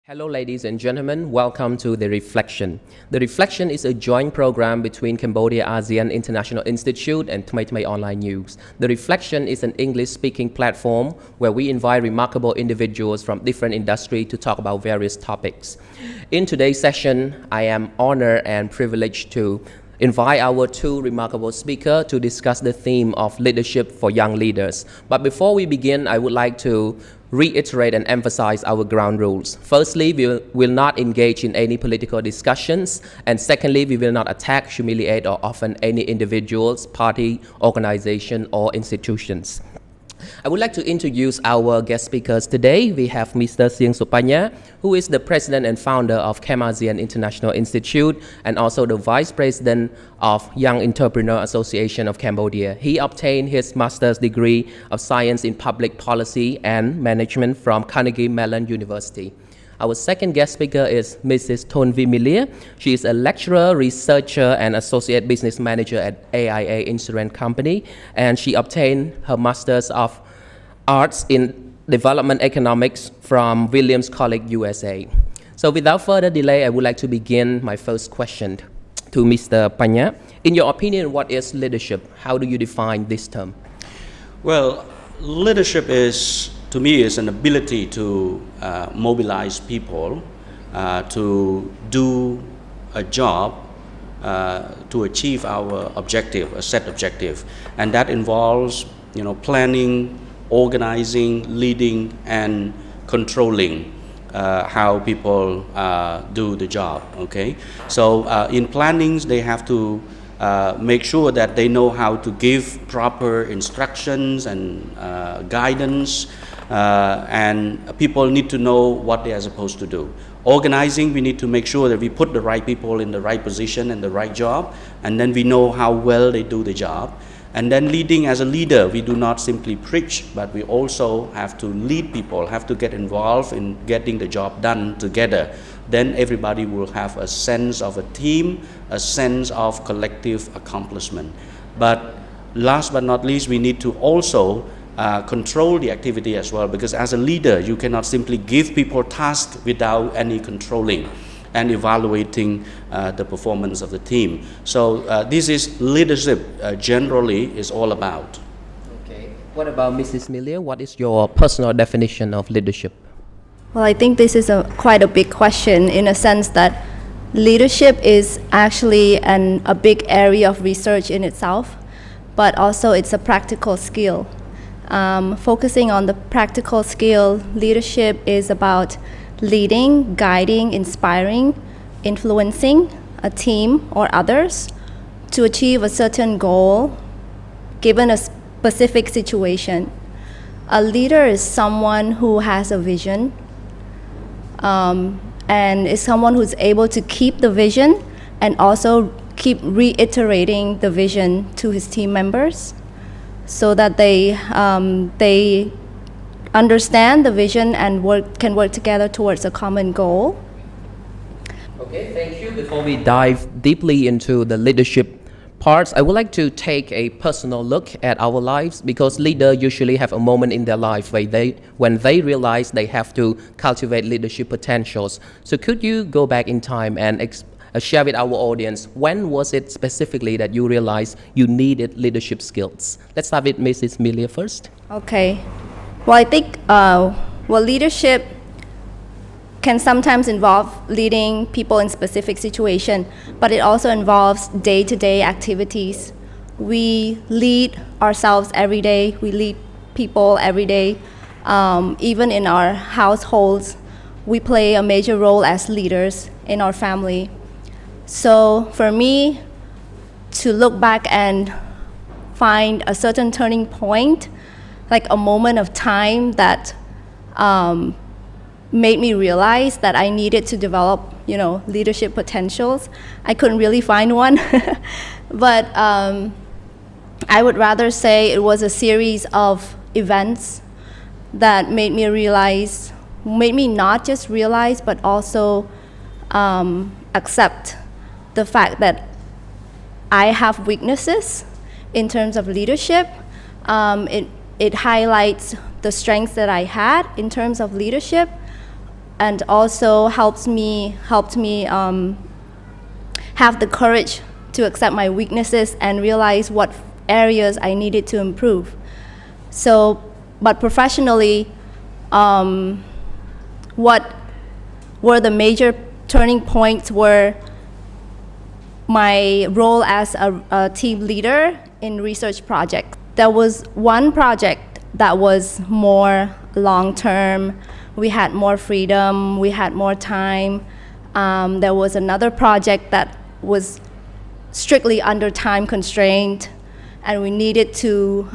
Hello, ladies and gentlemen. Welcome to The Reflection. The Reflection is a joint program between Cambodia ASEAN International Institute and ThmeyThmey Online News. The Reflection is an English-speaking platform where we invite remarkable individuals from different industries to talk about various topics. In today's session, I am honored and privileged to invite our two remarkable speakers to discuss the theme of leadership for young leaders. But before we begin, I would like to reiterate and emphasize our ground rules. Firstly, we will not engage in any political discussions. And secondly, we will not attack, humiliate, or offend any individuals, party, organization, or institutions. I would like to introduce our guest speakers today. We have Mr. Sieng Supanya, who is the president and founder of Cam ASEAN International Institute and also the vice president of Young Entrepreneur Association of Cambodia. He obtained his master's degree of science in public policy and management from Carnegie Mellon University. Our second guest speaker is Mrs. ThmeyThmey Media. She is a lecturer, researcher, and associate business manager at AIA Insurance Company, and she obtained her Master's of Arts in Development Economics from Williams College, USA. So without further delay, I would like to begin my first question to Mr. Panya. In your opinion, what is leadership? How do you define this term? Well, leadership to me is an ability to mobilize people to do a job to achieve our objective, a set objective, and that involves planning, organizing, leading, and controlling how people do the job. Okay, so in plannings they have to make sure that they know how to give proper instructions and guidance, and people need to know what they are supposed to do. Organizing, we need to make sure that we put the right people in the right position and the right job, and then we know how well they do the job. And then leading, as a leader, we do not simply preach, but we also have to lead people, have to get involved in getting the job done together. Then everybody will have a sense of a team, a sense of collective accomplishment. But last but not least, we need to also control the activity as well, because as a leader, you cannot simply give people tasks without any controlling and evaluating the performance of the team. So this is leadership generally is all about. Okay. What about Mrs. Melia? What is your personal definition of leadership? Well, I think this is quite a big question in a sense that leadership is actually a big area of research in itself, but also it's a practical skill. Focusing on the practical skill, leadership is about leading, guiding, inspiring, influencing a team or others to achieve a certain goal given a specific situation. A leader is someone who has a vision, and is someone who's able to keep the vision and also keep reiterating the vision to his team members so that they understand the vision and can work together towards a common goal. Okay, thank you. Before we dive deeply into the leadership parts, I would like to take a personal look at our lives, because leaders usually have a moment in their life when they realize they have to cultivate leadership potentials. So could you go back in time and share with our audience, when was it specifically that you realized you needed leadership skills? Let's start with Mrs. Melia first. Okay. Well, I think leadership can sometimes involve leading people in specific situation, but it also involves day-to-day activities. We lead ourselves every day. We lead people every day. Even in our households, we play a major role as leaders in our family. So for me, to look back and find a certain turning point, like a moment of time that made me realize that I needed to develop, leadership potentials. I couldn't really find one, but I would rather say it was a series of events that made me not just realize, but also accept the fact that I have weaknesses in terms of leadership. It highlights the strengths that I had in terms of leadership, and also helped me have the courage to accept my weaknesses and realize what areas I needed to improve. So, but professionally, what were the major turning points were my role as a team leader in research projects. There was one project that was more long-term. We had more freedom, we had more time. There was another project that was strictly under time constraint, and we needed to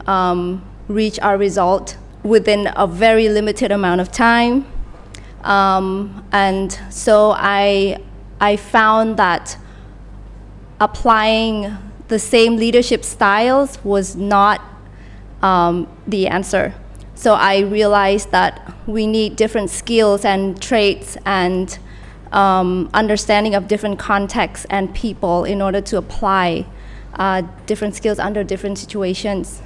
reach our result within a very limited amount of time. And so I found that applying the same leadership styles was not the answer. So I realized that we need different skills and traits and understanding of different contexts and people in order to apply different skills under different situations.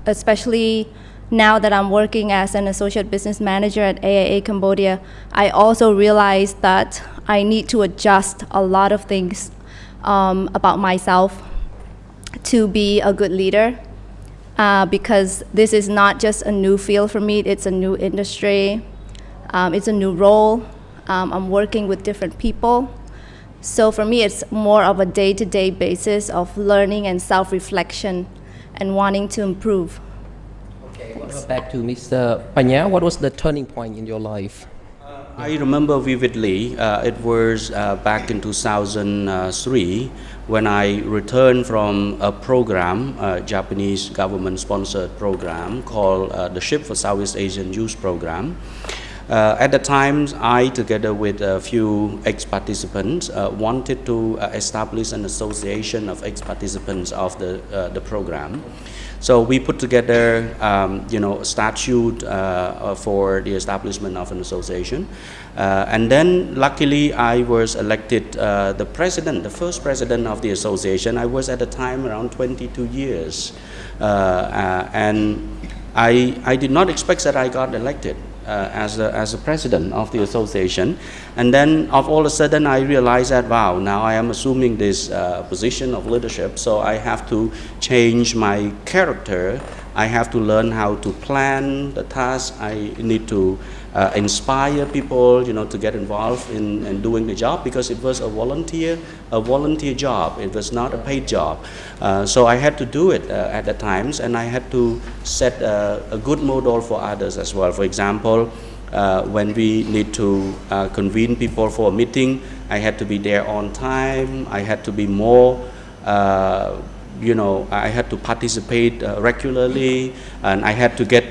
Especially now that I'm working as an associate business manager at AIA Cambodia, I also realized that I need to adjust a lot of things about myself to be a good leader, because this is not just a new field for me, it's a new industry, it's a new role. I'm working with different people. So for me, it's more of a day-to-day basis of learning and self-reflection and wanting to improve. Back to Mr. Panya, what was the turning point in your life? I remember vividly, it was back in 2003 when I returned from a program, a Japanese government-sponsored program called the Ship for Southeast Asian Youth Program. At the time, I, together with a few ex-participants, wanted to establish an association of ex-participants of the program. So we put together, a statute for the establishment of an association, and then luckily I was elected the president, the first president of the association. I was at the time around 22 years, and I did not expect that I got elected as a president of the association. And then all of a sudden I realized that, wow, now I am assuming this position of leadership, so I have to change my character. I have to learn how to plan the task. I need to inspire people, to get involved in doing the job, because it was a volunteer job. It was not a paid job. So I had to do it at the times, and I had to set a good model for others as well. For example, when we need to convene people for a meeting, I had to be there on time. I had to be more I had to participate regularly, and I had to get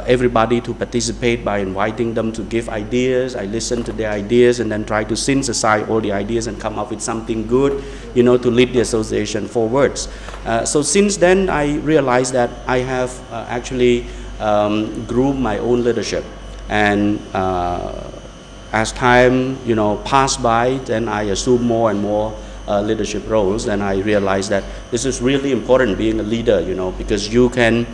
everybody to participate by inviting them to give ideas. I listened to their ideas and then try to synthesize all the ideas and come up with something good, to lead the association forwards. So since then, I realized that I have actually groomed my own leadership, and as time passed by, then I assumed more and more leadership roles, and I realized that this is really important, being a leader, because you can,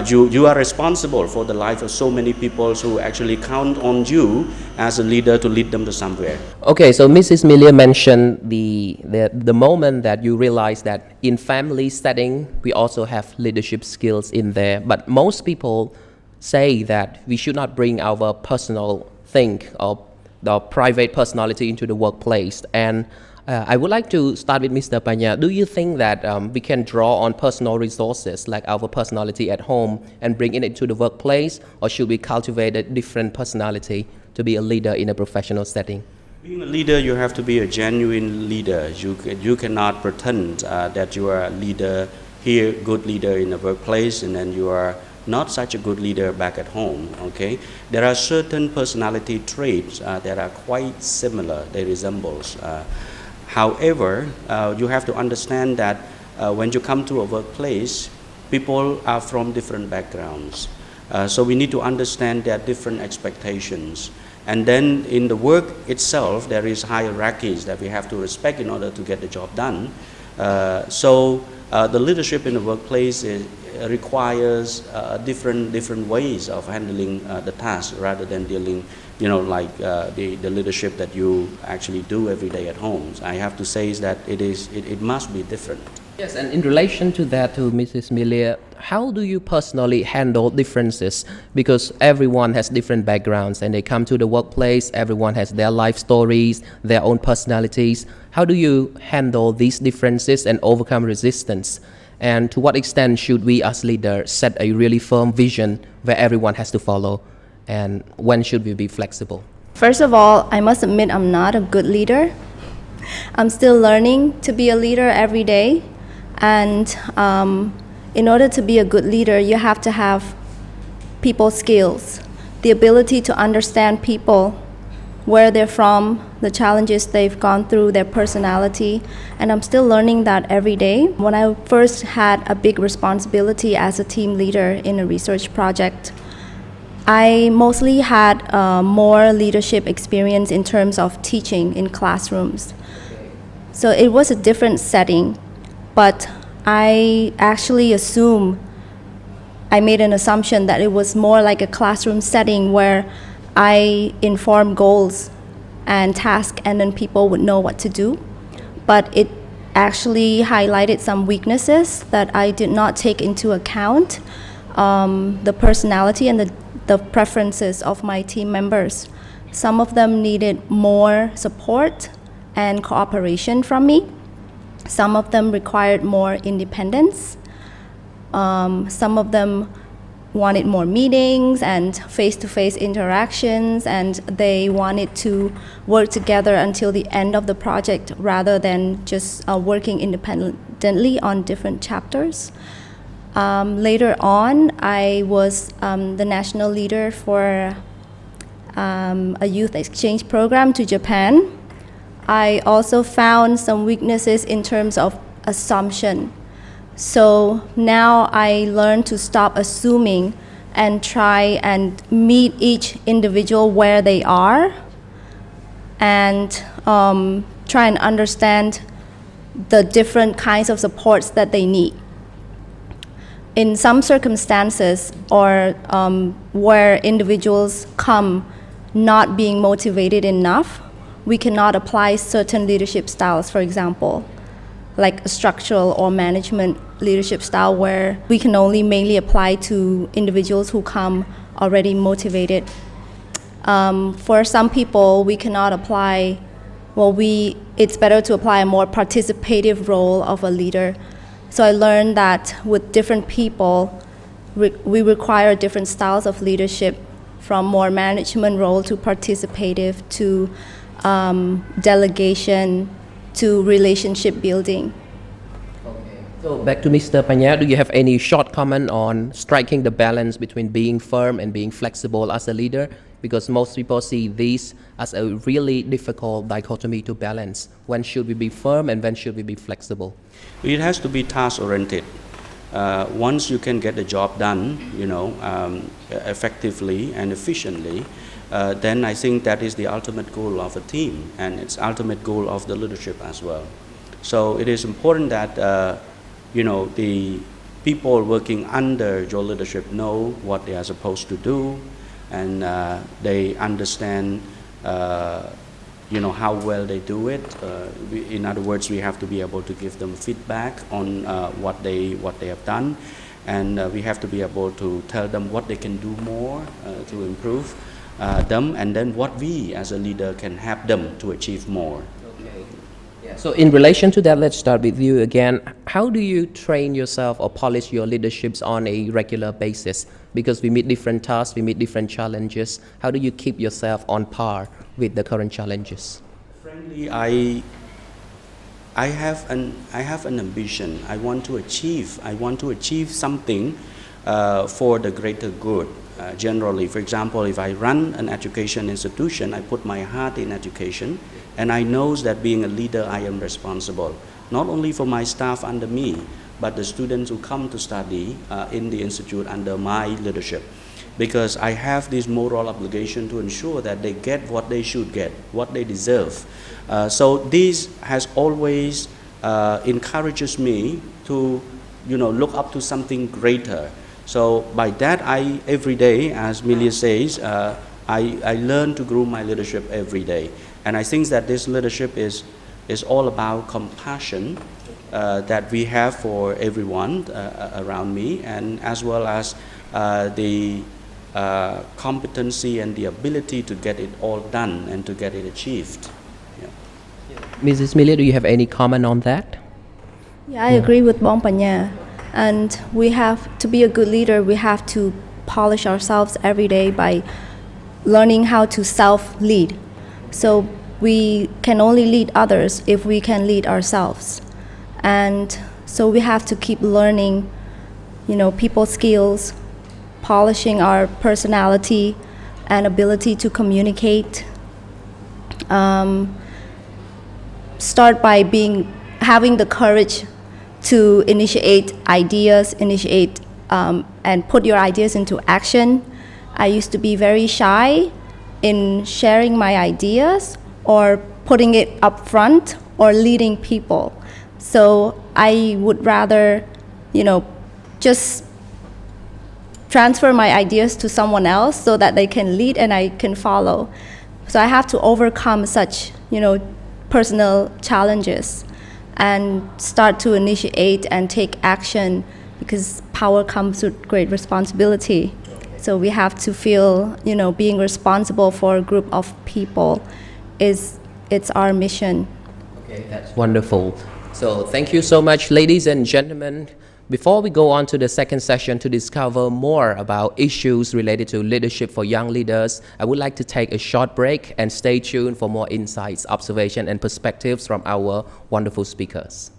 you are responsible for the life of so many people who actually count on you as a leader to lead them to somewhere. Okay, so Mrs. Melia mentioned the moment that you realized that in family setting, we also have leadership skills in there, but most people say that we should not bring our personal thing or the private personality into the workplace. And I would like to start with Mr. Panya. Do you think that we can draw on personal resources like our personality at home and bring it into the workplace, or should we cultivate a different personality to be a leader in a professional setting? Being a leader, you have to be a genuine leader. You cannot pretend that you are a leader here, good leader in the workplace, and then you are not such a good leader back at home. Okay, there are certain personality traits that are quite similar. They resemble. However, you have to understand that when you come to a workplace, people are from different backgrounds. So we need to understand their different expectations. And then in the work itself, there is hierarchies that we have to respect in order to get the job done. So the leadership in the workplace requires different ways of handling the task rather than dealing, like the leadership that you actually do every day at home. So I have to say is that it must be different. Yes, and in relation to that, to Mrs. Melia, how do you personally handle differences? Because everyone has different backgrounds and they come to the workplace, everyone has their life stories, their own personalities. How do you handle these differences and overcome resistance? And to what extent should we as leaders set a really firm vision where everyone has to follow? And when should we be flexible? First of all, I must admit I'm not a good leader. I'm still learning to be a leader every day. And in order to be a good leader, you have to have people skills, the ability to understand people, where they're from, the challenges they've gone through, their personality, and I'm still learning that every day. When I first had a big responsibility as a team leader in a research project, I mostly had more leadership experience in terms of teaching in classrooms. So it was a different setting, but I actually I made an assumption that it was more like a classroom setting where I inform goals and tasks and then people would know what to do. But it actually highlighted some weaknesses that I did not take into account, the personality and the preferences of my team members. Some of them needed more support and cooperation from me. Some of them required more independence. Some of them wanted more meetings and face-to-face interactions, and they wanted to work together until the end of the project rather than just working independently on different chapters. Later on, I was the national leader for a youth exchange program to Japan. I also found some weaknesses in terms of assumption. So now I learned to stop assuming and try and meet each individual where they are and try and understand the different kinds of supports that they need. In some circumstances or where individuals come not being motivated enough, we cannot apply certain leadership styles, for example, like a structural or management leadership style where we can only mainly apply to individuals who come already motivated. For some people, we cannot apply, it's better to apply a more participative role of a leader. So I learned that with different people, we require different styles of leadership, from more management role to participative to delegation to relationship building. Okay. So back to Mr. Panya, do you have any short comment on striking the balance between being firm and being flexible as a leader? Because most people see these as a really difficult dichotomy to balance. When should we be firm and when should we be flexible? It has to be task-oriented. Once you can get the job done, effectively and efficiently, then I think that is the ultimate goal of a team, and it's ultimate goal of the leadership as well. So it is important that the people working under your leadership know what they are supposed to do, and they understand how well they do it. In other words, we have to be able to give them feedback on what they have done, and we have to be able to tell them what they can do more to improve them, and then what we as a leader can help them to achieve more. Okay. Yeah. So in relation to that, let's start with you again. How do you train yourself or polish your leaderships on a regular basis? Because we meet different tasks, we meet different challenges. How do you keep yourself on par with the current challenges? Frankly, I have an ambition. I want to achieve something for the greater good. Generally, for example, if I run an education institution, I put my heart in education, and I know that being a leader, I am responsible, not only for my staff under me, but the students who come to study in the institute under my leadership. Because I have this moral obligation to ensure that they get what they should get, what they deserve. So this has always encourages me to look up to something greater. So by that, every day, as Milia says, I learn to grow my leadership every day. And I think that this leadership is all about compassion that we have for everyone around me, and as well as the competency and the ability to get it all done and to get it achieved. Mrs. Melia, do you have any comment on that? Yeah, I agree with Bong Panya. And we have to be a good leader, we have to polish ourselves every day by learning how to self-lead. So we can only lead others if we can lead ourselves. And so we have to keep learning, people skills, polishing our personality and ability to communicate. Start by having the courage to initiate ideas, and put your ideas into action. I used to be very shy in sharing my ideas or putting it up front or leading people. So I would rather, just transfer my ideas to someone else so that they can lead and I can follow. So I have to overcome such, personal challenges and start to initiate and take action, because power comes with great responsibility. So we have to feel, being responsible for a group of people it's our mission. Okay, that's wonderful. So thank you so much, ladies and gentlemen. Before we go on to the second session to discover more about issues related to leadership for young leaders, I would like to take a short break and stay tuned for more insights, observation, and perspectives from our wonderful speakers.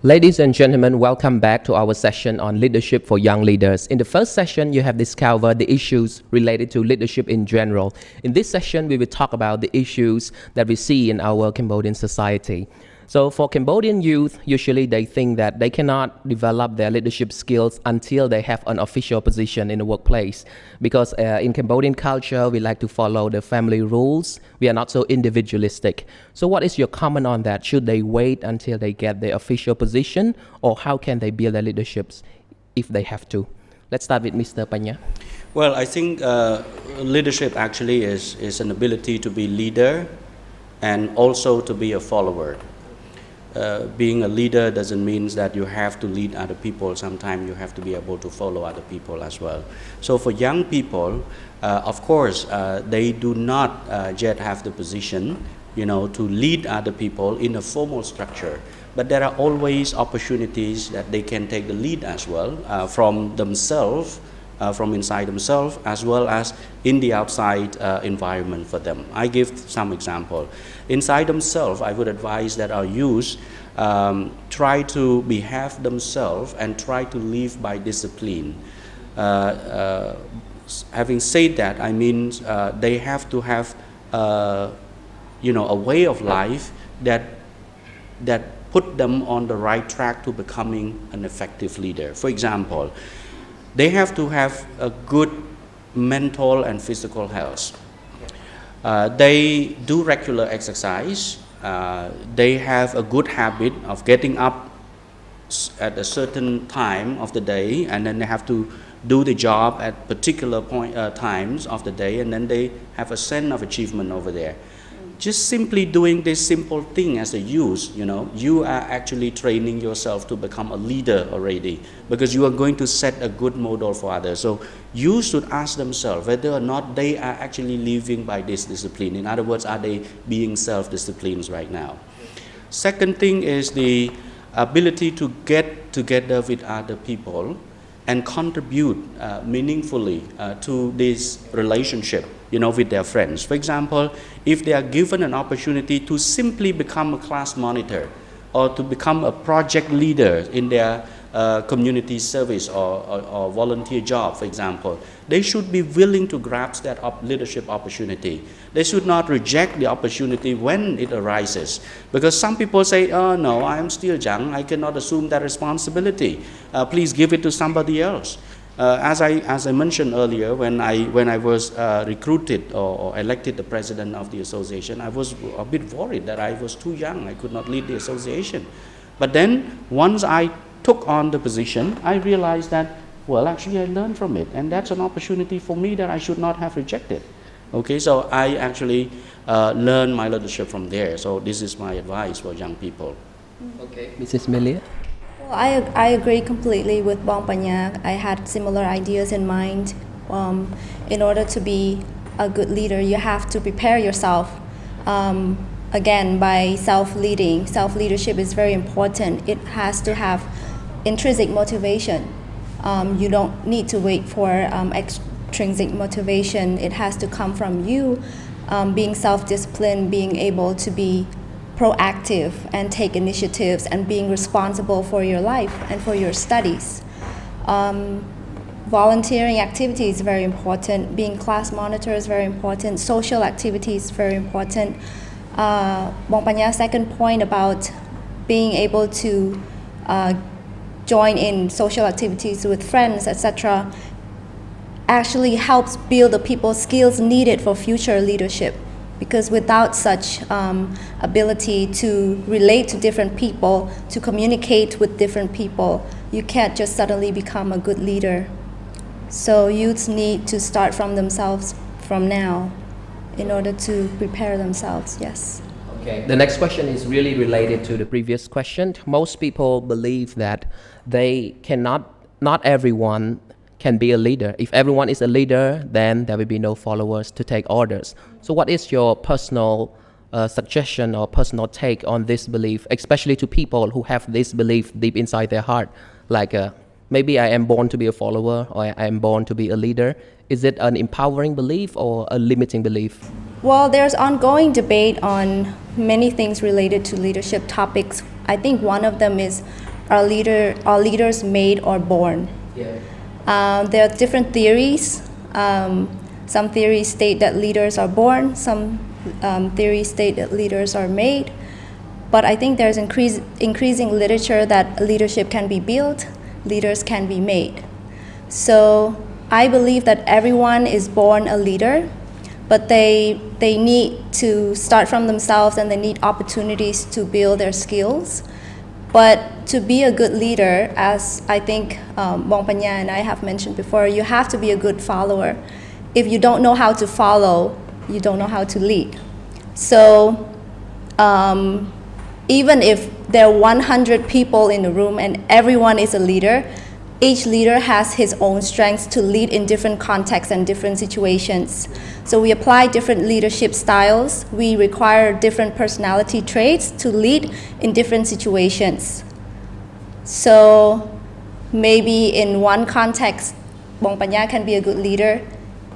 Ladies and gentlemen, welcome back to our session on leadership for young leaders. In the first session, you have discovered the issues related to leadership in general. In this session, we will talk about the issues that we see in our Cambodian society. So for Cambodian youth, usually they think that they cannot develop their leadership skills until they have an official position in the workplace. Because in Cambodian culture, we like to follow the family rules. We are not so individualistic. So what is your comment on that? Should they wait until they get their official position, or how can they build their leaderships if they have to? Let's start with Mr. Panya. Well, I think leadership actually is an ability to be leader and also to be a follower. Being a leader doesn't mean that you have to lead other people. Sometimes you have to be able to follow other people as well. So for young people, of course, they do not yet have the position, to lead other people in a formal structure. But there are always opportunities that they can take the lead as well, from themselves, from inside themselves, as well as in the outside environment for them. I give some example. Inside themselves, I would advise that our youth try to behave themselves and try to live by discipline. Having said that, I mean they have to have a way of life that put them on the right track to becoming an effective leader. For example, they have to have a good mental and physical health. They do regular exercise. They have a good habit of getting up at a certain time of the day, and then they have to do the job at particular times of the day, and then they have a sense of achievement over there. Just simply doing this simple thing as a youth, you are actually training yourself to become a leader already, because you are going to set a good model for others. So you should ask themselves whether or not they are actually living by this discipline. In other words, are they being self-disciplined right now? Second thing is the ability to get together with other people and contribute meaningfully to this relationship, with their friends. For example, if they are given an opportunity to simply become a class monitor or to become a project leader in their community service or volunteer job, for example, they should be willing to grasp that leadership opportunity. They should not reject the opportunity when it arises. Because some people say, oh no, I am still young, I cannot assume that responsibility. Please give it to somebody else. As I mentioned earlier, when I was recruited or elected the president of the association, I was a bit worried that I was too young. I could not lead the association. But then once I took on the position, I realized that, well, actually I learned from it, and that's an opportunity for me that I should not have rejected. Okay, so I actually learned my leadership from there. So this is my advice for young people. Okay, Mrs. Melia. Well, I agree completely with Bong Panya. I had similar ideas in mind. In order to be a good leader, you have to prepare yourself. Again, by self-leading. Self-leadership is very important. It has to have intrinsic motivation. You don't need to wait for extrinsic motivation. It has to come from you, being self-disciplined, being able to be proactive and take initiatives and being responsible for your life and for your studies. Volunteering activity is very important. Being class monitor is very important. Social activity is very important. Bong Panya's second point about being able to join in social activities with friends, etc., actually helps build the people skills needed for future leadership. Because without such ability to relate to different people, to communicate with different people, you can't just suddenly become a good leader. So youths need to start from themselves from now in order to prepare themselves, yes. Okay. The next question is really related to the previous question. Most people believe that not everyone can be a leader. If everyone is a leader, then there will be no followers to take orders. So what is your personal suggestion or personal take on this belief, especially to people who have this belief deep inside their heart? Like maybe I am born to be a follower or I am born to be a leader. Is it an empowering belief or a limiting belief? Well, there's ongoing debate on many things related to leadership topics. I think one of them is, are leaders made or born? Yeah. There are different theories. Some theories state that leaders are born, some theories state that leaders are made. But I think there's increasing literature that leadership can be built, leaders can be made. So I believe that everyone is born a leader, but they need to start from themselves and they need opportunities to build their skills. But to be a good leader, as I think Bong Panya and I have mentioned before, you have to be a good follower. If you don't know how to follow, you don't know how to lead. So even if there are 100 people in the room and everyone is a leader, each leader has his own strengths to lead in different contexts and different situations. So we apply different leadership styles. We require different personality traits to lead in different situations. So maybe in one context, Bong Panya can be a good leader.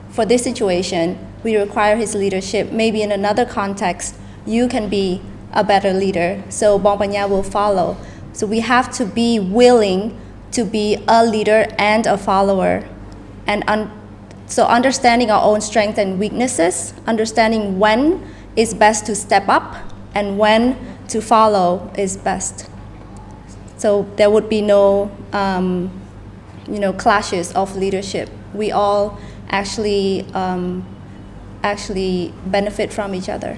For this situation, we require his leadership. Maybe in another context, you can be a better leader. So Bong Panya will follow. So we have to be willing to be a leader and a follower. And so understanding our own strengths and weaknesses, understanding when is best to step up and when to follow is best. So there would be no clashes of leadership. We all actually benefit from each other.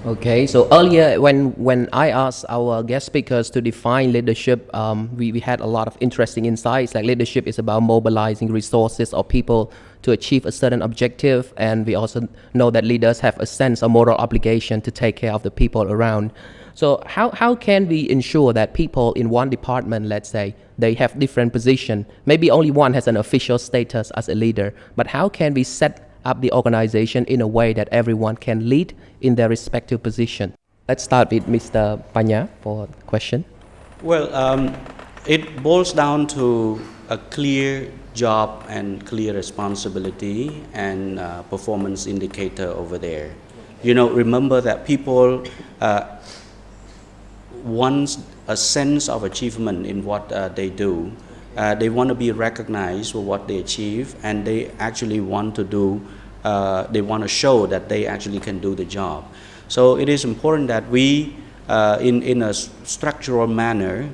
Okay, so earlier when I asked our guest speakers to define leadership, we had a lot of interesting insights. Like leadership is about mobilizing resources or people to achieve a certain objective, and we also know that leaders have a sense of moral obligation to take care of the people around. So how can we ensure that people in one department, let's say, they have different position, maybe only one has an official status as a leader, but how can we set up the organization in a way that everyone can lead in their respective position? Let's start with Mr. Panya for the question. Well, it boils down to a clear job and clear responsibility and performance indicator over there. Remember that people want a sense of achievement in what they do. They want to be recognized for what they achieve, and they actually want to they want to show that they actually can do the job. So it is important that we in a structural manner,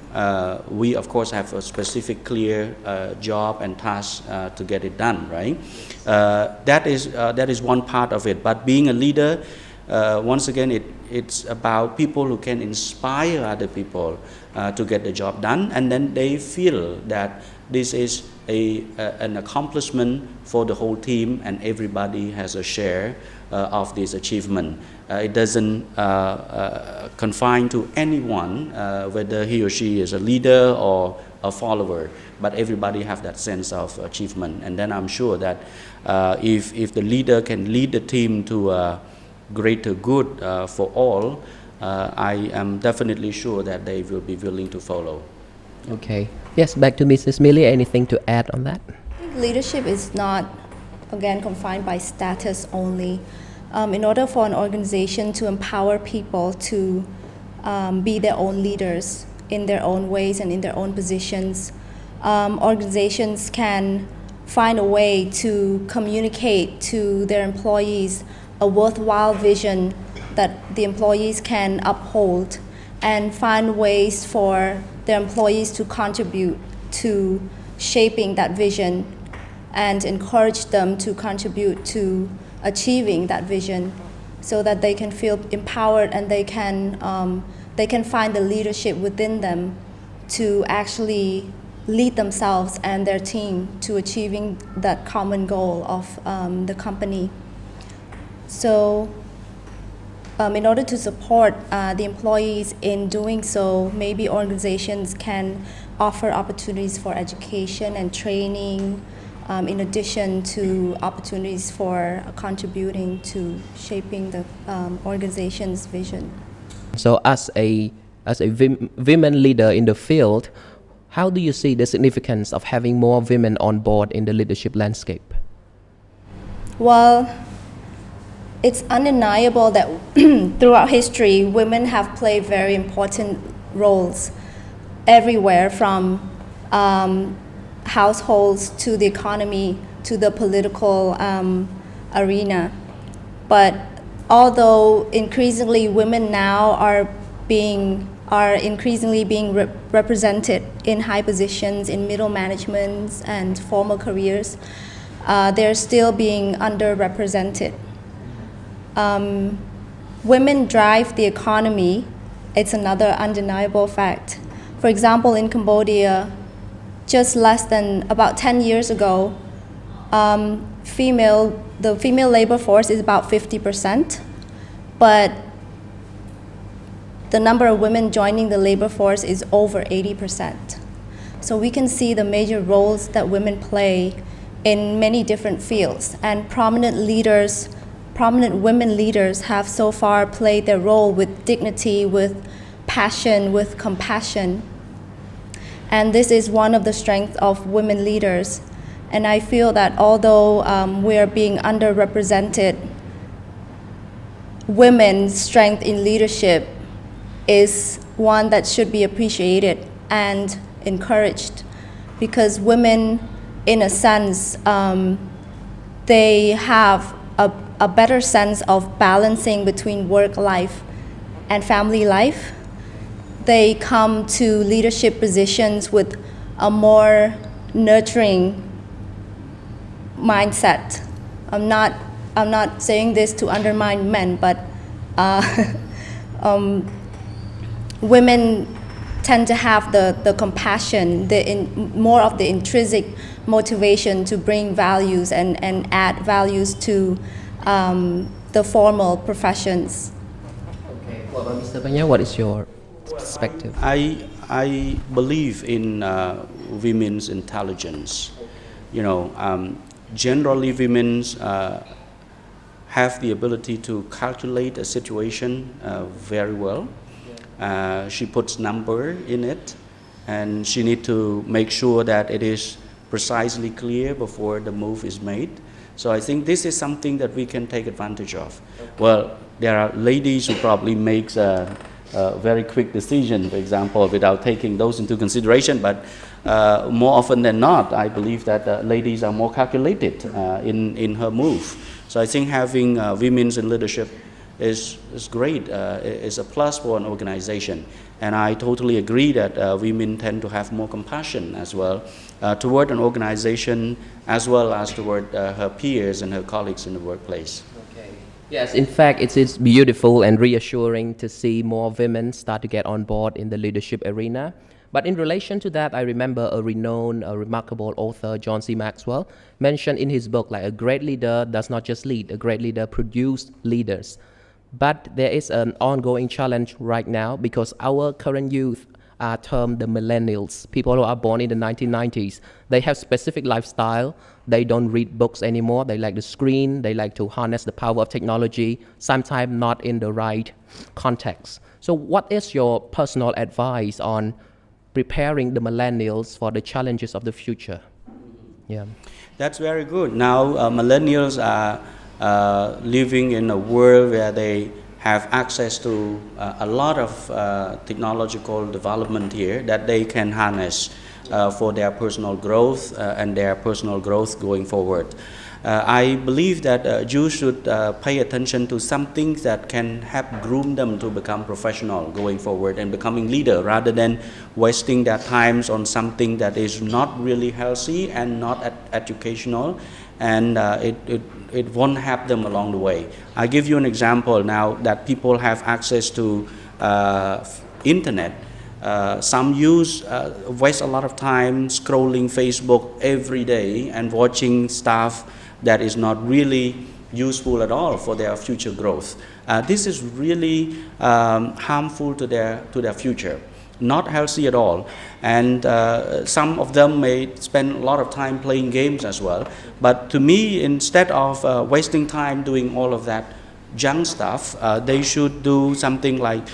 we of course have a specific clear job and task to get it done, right? That is one part of it. But being a leader, once again, it's about people who can inspire other people to get the job done, and then they feel that this is an accomplishment for the whole team, and everybody has a share of this achievement. It doesn't confine to anyone, whether he or she is a leader or a follower, but everybody have that sense of achievement. And then I'm sure that if the leader can lead the team to a greater good for all, I am definitely sure that they will be willing to follow. Okay. Yes, back to Mrs. Millie. Anything to add on that? I think leadership is not, again, confined by status only. In order for an organization to empower people to be their own leaders in their own ways and in their own positions, organizations can find a way to communicate to their employees a worthwhile vision that the employees can uphold, and find ways for their employees to contribute to shaping that vision and encourage them to contribute to achieving that vision, so that they can feel empowered and they can find the leadership within them to actually lead themselves and their team to achieving that common goal of the company. So in order to support the employees in doing so, maybe organizations can offer opportunities for education and training, in addition to opportunities for contributing to shaping the organization's vision. So as a women leader in the field, how do you see the significance of having more women on board in the leadership landscape? Well, it's undeniable that throughout history, women have played very important roles everywhere, from households to the economy to the political arena. But although increasingly women now are increasingly being represented in high positions in middle management and formal careers, they're still being underrepresented. Women drive the economy. It's another undeniable fact. For example, in Cambodia, just less than about 10 years ago, the female labor force is about 50%, but the number of women joining the labor force is over 80%. So we can see the major roles that women play in many different fields, and prominent women leaders have so far played their role with dignity, with passion, with compassion. And this is one of the strengths of women leaders. And I feel that although we are being underrepresented, women's strength in leadership is one that should be appreciated and encouraged, because women, in a sense, they have a better sense of balancing between work life and family life. They come to leadership positions with a more nurturing mindset. I'm not saying this to undermine men, but women tend to have the compassion, more of the intrinsic motivation to bring values and add values to the formal professions. Okay. What about Mr. Banya? What is your perspective? I believe in women's intelligence. Generally, women have the ability to calculate a situation very well. She puts number in it, and she needs to make sure that it is precisely clear before the move is made. So I think this is something that we can take advantage of. Okay. Well, there are ladies who probably makes a very quick decision, for example, without taking those into consideration. But more often than not, I believe that ladies are more calculated in her move. So I think having women in leadership is great, is a plus for an organization. And I totally agree that women tend to have more compassion as well toward an organization as well as toward her peers and her colleagues in the workplace. Okay. Yes, in fact, it is beautiful and reassuring to see more women start to get on board in the leadership arena. But in relation to that, I remember a renowned, a remarkable author, John C. Maxwell, mentioned in his book, like, a great leader does not just lead, a great leader produces leaders. But there is an ongoing challenge right now because our current youth are termed the Millennials, people who are born in the 1990s. They have specific lifestyle. They don't read books anymore. They like the screen. They like to harness the power of technology, sometimes not in the right context. So what is your personal advice on preparing the Millennials for the challenges of the future? Yeah. That's very good. Now, millennials are living in a world where they have access to a lot of technological development here that they can harness for their personal growth and their personal growth going forward. I believe that you should pay attention to some things that can help groom them to become professional going forward and becoming leader, rather than wasting their times on something that is not really healthy and not educational, and it won't help them along the way. I give you an example now that people have access to internet. Some waste a lot of time scrolling Facebook every day and watching stuff that is not really useful at all for their future growth. This is really harmful to their future, not healthy at all. And some of them may spend a lot of time playing games as well. But to me, instead of wasting time doing all of that junk stuff, they should do something like,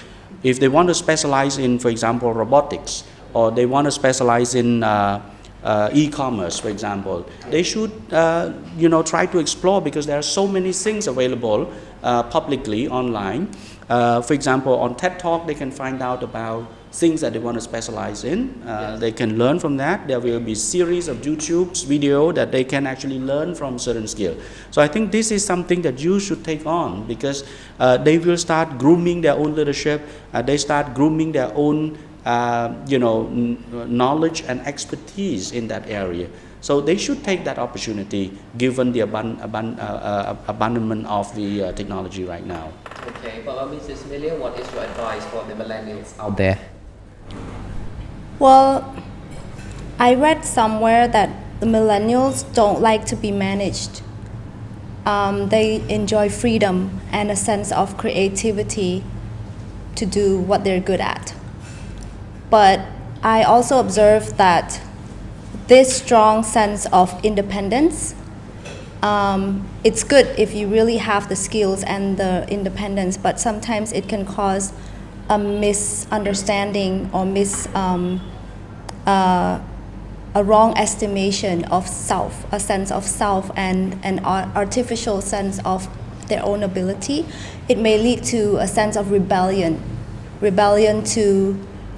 if they want to specialize in, for example, robotics, or they want to specialize in e-commerce, for example, they should try to explore, because there are so many things available publicly online. For example, on TED Talk, they can find out about things that they want to specialize in. They can learn from that. There will be series of YouTube's video that they can actually learn from certain skill. So I think this is something that you should take on, because they will start grooming their own leadership. They start grooming their own knowledge and expertise in that area. So they should take that opportunity, given the abandonment of the technology right now. Okay, but Mrs. Melia, what is your advice for the Millennials out there? Well, I read somewhere that the Millennials don't like to be managed. They enjoy freedom and a sense of creativity to do what they're good at. But I also observed that this strong sense of independence, it's good if you really have the skills and the independence, but sometimes it can cause a misunderstanding or a wrong estimation of self, a sense of self, and an artificial sense of their own ability. It may lead to a sense of rebellion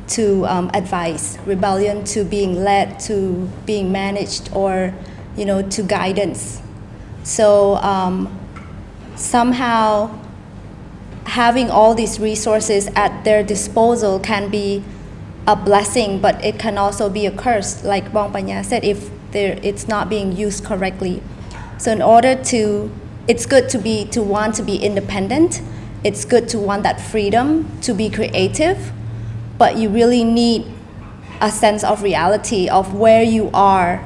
to advice, rebellion to being led, to being managed, or to guidance. So somehow having all these resources at their disposal can be a blessing, but it can also be a curse, like Bong Panya said, if it's not being used correctly. So it's good to want to be independent. It's good to want that freedom to be creative, but you really need a sense of reality of where you are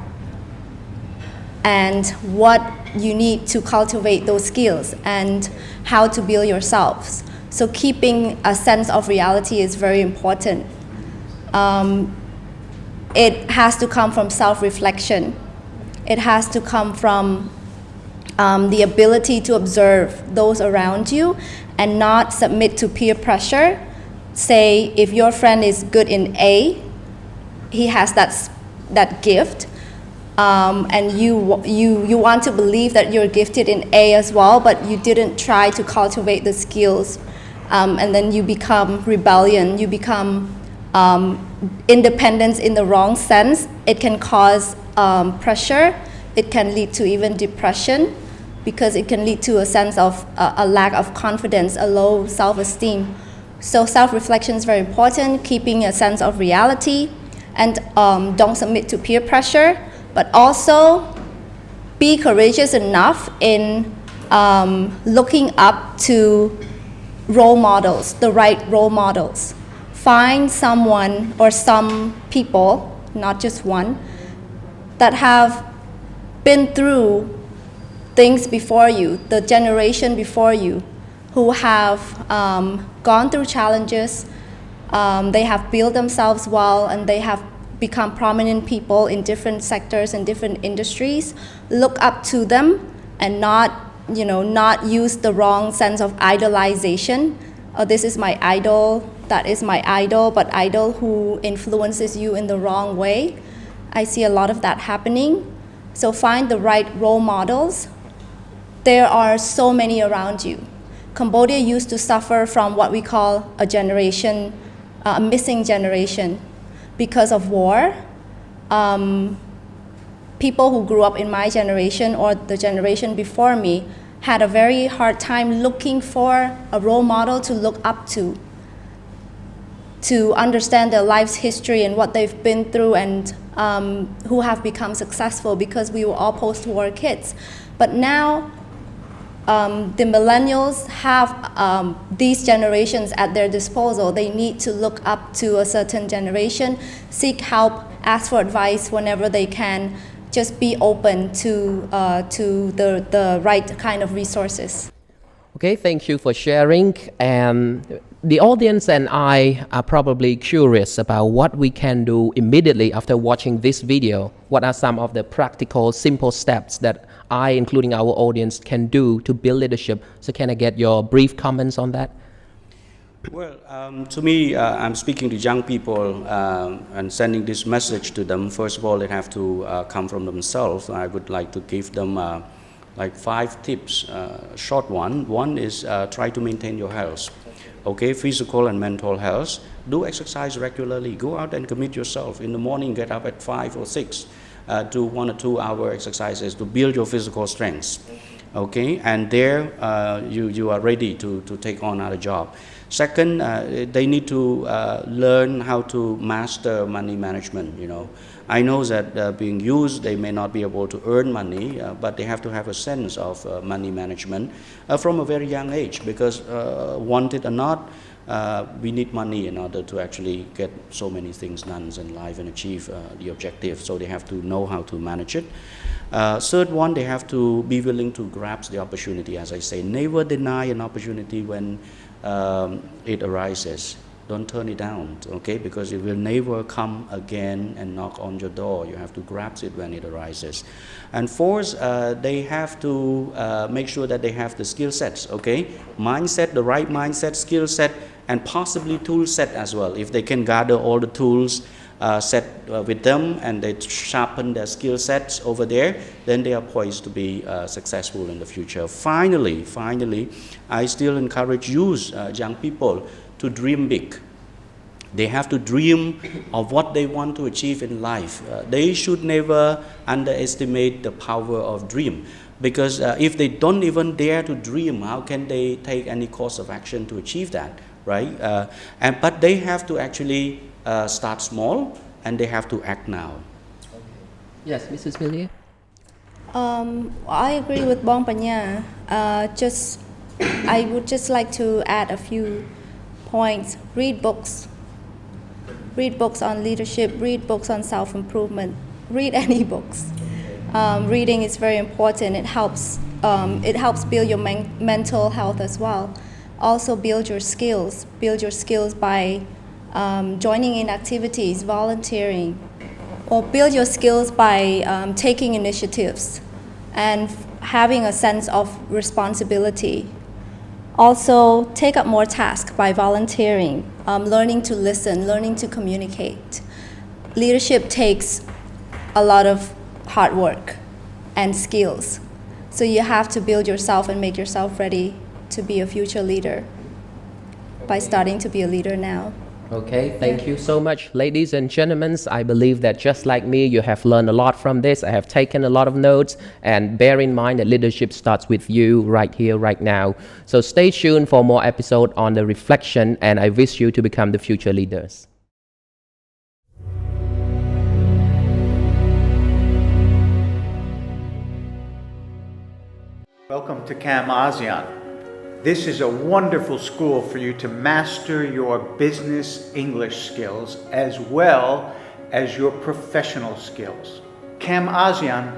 and what you need to cultivate those skills and how to build yourselves. So keeping a sense of reality is very important. It has to come from self-reflection. It has to come from the ability to observe those around you and not submit to peer pressure. Say, if your friend is good in A, he has that gift, and you want to believe that you're gifted in A as well, but you didn't try to cultivate the skills, and then you become rebellion, you become independence in the wrong sense. It can cause pressure, it can lead to even depression. because it can lead to a sense of a lack of confidence, a low self-esteem. So self-reflection is very important, keeping a sense of reality, and don't submit to peer pressure, but also be courageous enough in looking up to role models, the right role models. Find someone or some people, not just one, that have been through things before you, the generation before you, who have gone through challenges, they have built themselves well, and they have become prominent people in different sectors and different industries. Look up to them and not use the wrong sense of idolization. This is my idol, that is my idol, but idol who influences you in the wrong way. I see a lot of that happening. So find the right role models. There are so many around you. Cambodia used to suffer from what we call a generation, a missing generation, because of war. People who grew up in my generation or the generation before me had a very hard time looking for a role model to look up to understand their life's history and what they've been through, and who have become successful, because we were all post-war kids. But now, the millennials have these generations at their disposal. They need to look up to a certain generation, seek help, ask for advice whenever they can. Just be open to the right kind of resources. Okay, thank you for sharing. And the audience and I are probably curious about what we can do immediately after watching this video. What are some of the practical, simple steps that I, including our audience, can do to build leadership? So can I get your brief comments on that? Well, to me, I'm speaking to young people and sending this message to them. First of all, they have to come from themselves. I would like to give them like 5 tips, short one. One is try to maintain your health. Okay, physical and mental health. Do exercise regularly. Go out and commit yourself. In the morning, get up at 5 or 6. Do 1 or 2 hour exercises to build your physical strength. Okay, and there you are ready to take on another job. Second, they need to learn how to master money management. I know that being used, they may not be able to earn money, but they have to have a sense of money management from a very young age, because want it or not, we need money in order to actually get so many things done in life and achieve the objective. So they have to know how to manage it. Third one, they have to be willing to grasp the opportunity. As I say, never deny an opportunity when it arises. Don't turn it down, okay? Because it will never come again and knock on your door. You have to grasp it when it arises. And fourth, they have to make sure that they have the skill sets, okay? Mindset, the right mindset, skill set, and possibly tool set as well. If they can gather all the tools set with them and they sharpen their skill sets over there, then they are poised to be successful in the future. Finally, I still encourage young people to dream big. They have to dream of what they want to achieve in life. They should never underestimate the power of dream, because if they don't even dare to dream, how can they take any course of action to achieve that, right? But they have to actually start small, and they have to act now. Yes, Mrs. Melia? I agree with Bong Panya. I would just like to add a few points. Read books on leadership, read books on self-improvement, read any books. Reading is very important. It helps build your mental health as well. Also build your skills by joining in activities, volunteering, or build your skills by taking initiatives and having a sense of responsibility. Also, take up more tasks by volunteering, learning to listen, learning to communicate. Leadership takes a lot of hard work and skills. So you have to build yourself and make yourself ready to be a future leader by starting to be a leader now. Okay, thank you so much, ladies and gentlemen. I believe that just like me, you have learned a lot from this. I have taken a lot of notes, and bear in mind that leadership starts with you right here, right now. So stay tuned for more episodes on the reflection, and I wish you to become the future leaders. Welcome to ASEAN. This is a wonderful school for you to master your business English skills as well as your professional skills. ASEAN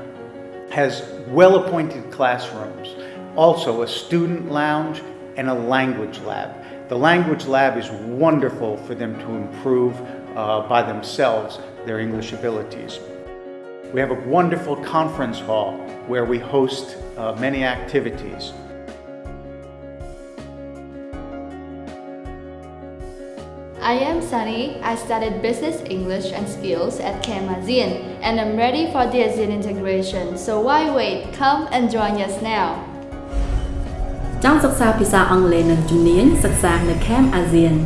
has well-appointed classrooms, also a student lounge and a language lab. The language lab is wonderful for them to improve by themselves their English abilities. We have a wonderful conference hall where we host many activities. I am Sunny. I studied Business English and Skills at ASEAN, and I'm ready for the ASEAN integration. So why wait? Come and join us now. ចង់សិក្សាភាសាអង់គ្លេសនិងជំនាញសិក្សានៅ Camp ASEAN